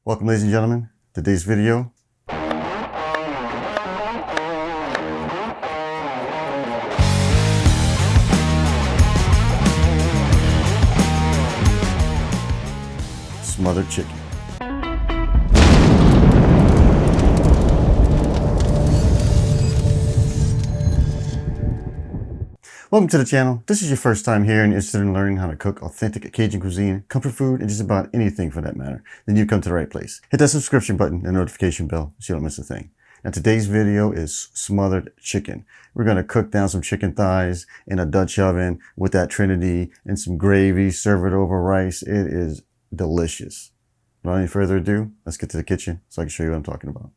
Welcome, ladies and gentlemen, to today's video. Smothered chicken. Welcome to the channel. If this is your first time here and you're interested in learning how to cook authentic Cajun cuisine, comfort food, and just about anything for that matter, then you've come to the right place. Hit that subscription button and notification bell so you don't miss a thing. Now today's video is smothered chicken. We're going to cook down some chicken thighs in a Dutch oven with that trinity and some gravy, serve it over rice. It is delicious. Without any further ado, let's get to the kitchen so I can show you what I'm talking about.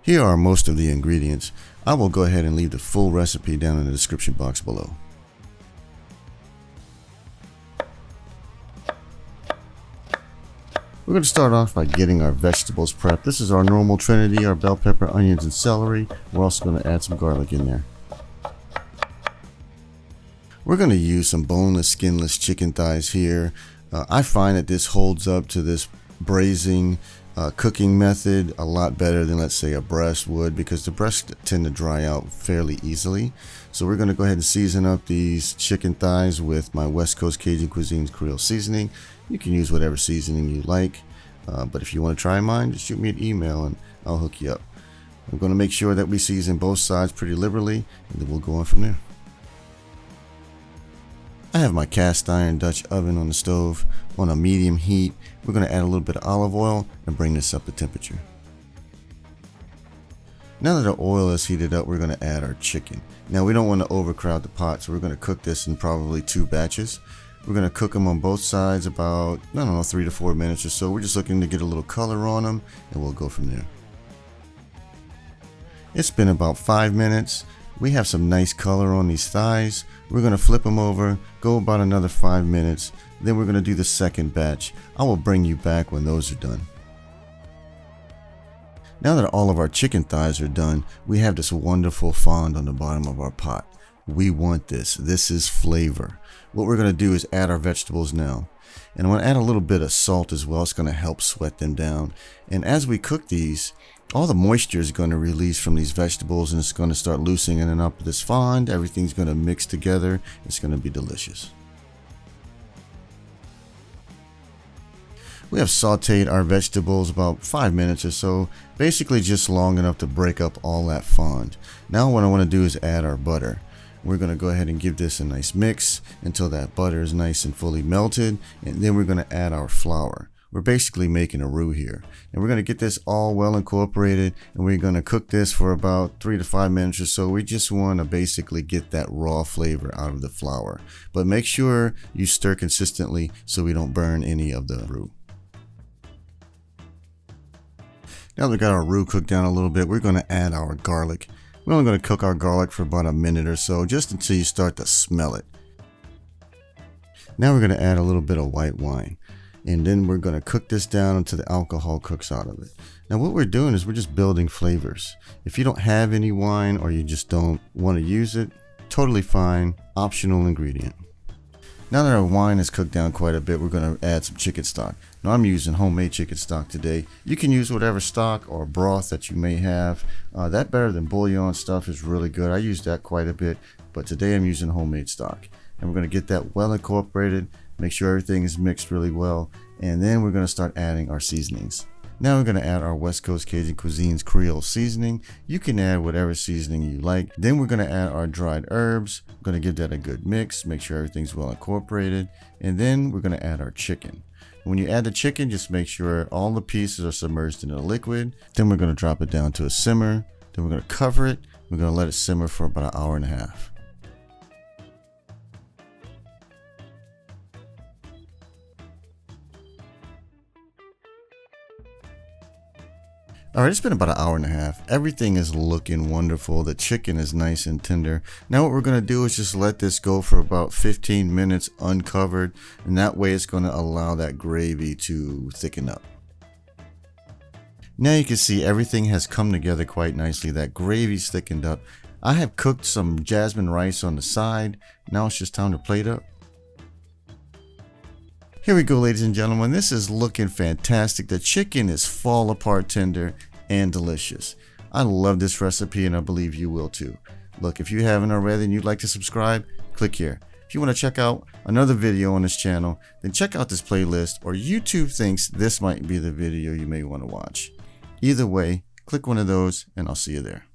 Here are most of the ingredients. I will go ahead and leave the full recipe down in the description box below. We're going to start off by getting our vegetables prepped. This is our normal trinity, our bell pepper, onions, and celery. We're also going to add some garlic in there. We're going to use some boneless, skinless chicken thighs here. I find that this holds up to this braising cooking method a lot better than, let's say, a breast would, because the breasts tend to dry out fairly easily. So we're going to go ahead and season up these chicken thighs with my West Coast Cajun Cuisine's Creole seasoning. You can use whatever seasoning you like, but if you want to try mine, just shoot me an email and I'll hook you up. I'm going to make sure that we season both sides pretty liberally, and then we'll go on from there. I have my cast iron Dutch oven on the stove on a medium heat. We're going to add a little bit of olive oil and bring this up to temperature. Now that the oil is heated up, we're going to add our chicken. Now we don't want to overcrowd the pot, so we're going to cook this in probably 2 batches. We're going to cook them on both sides about, 3 to 4 minutes or so. We're just looking to get a little color on them, and we'll go from there. It's been about 5 minutes. We have some nice color on these thighs. We're going to flip them over, go about another 5 minutes. Then we're going to do the second batch. I will bring you back when those are done. Now that all of our chicken thighs are done, we have this wonderful fond on the bottom of our pot. We want this. This is flavor. What we're going to do is add our vegetables now. And I'm going to add a little bit of salt as well. It's going to help sweat them down. And as we cook these, all the moisture is going to release from these vegetables, and it's going to start loosening up this fond. Everything's going to mix together. It's going to be delicious. We have sauteed our vegetables about 5 minutes or so, basically just long enough to break up all that fond. Now what I want to do is add our butter. We're going to go ahead and give this a nice mix until that butter is nice and fully melted, and then we're going to add our flour. We're basically making a roux here, and we're going to get this all well incorporated, and we're going to cook this for about 3 to 5 minutes or so. We just want to basically get that raw flavor out of the flour, but make sure you stir consistently so we don't burn any of the roux. Now that we got our roux cooked down a little bit, we're going to add our garlic. We're only going to cook our garlic for about a minute or so, just until you start to smell it. Now we're going to add a little bit of white wine. And then we're going to cook this down until the alcohol cooks out of it. Now what we're doing is we're just building flavors. If you don't have any wine or you just don't want to use it, totally fine, optional ingredient. Now that our wine is cooked down quite a bit, we're going to add some chicken stock. Now I'm using homemade chicken stock today. You can use whatever stock or broth that you may have. That better than bouillon stuff is really good. I use that quite a bit, but today I'm using homemade stock. And we're going to get that well incorporated. Make sure everything is mixed really well, and then we're going to start adding our seasonings. Now we're going to add our West Coast Cajun Cuisine's Creole seasoning. You can add whatever seasoning you like. Then we're going to add our dried herbs. We're going to give that a good mix, make sure everything's well incorporated, and then we're going to add our chicken. When you add the chicken, just make sure all the pieces are submerged in the liquid. Then we're going to drop it down to a simmer. Then we're going to cover it. We're going to let it simmer for about 1.5 hours. Alright, it's been about 1.5 hours. Everything is looking wonderful. The chicken is nice and tender. Now what we're going to do is just let this go for about 15 minutes uncovered, and that way it's going to allow that gravy to thicken up. Now you can see everything has come together quite nicely. That gravy's thickened up. I have cooked some jasmine rice on the side. Now it's just time to plate up. Here we go, ladies and gentlemen. This is looking fantastic. The chicken is fall apart tender and delicious. I love this recipe and I believe you will too. Look, if you haven't already and you'd like to subscribe, click here. If you want to check out another video on this channel, then check out this playlist, or YouTube thinks this might be the video you may want to watch. Either way, click one of those and I'll see you there.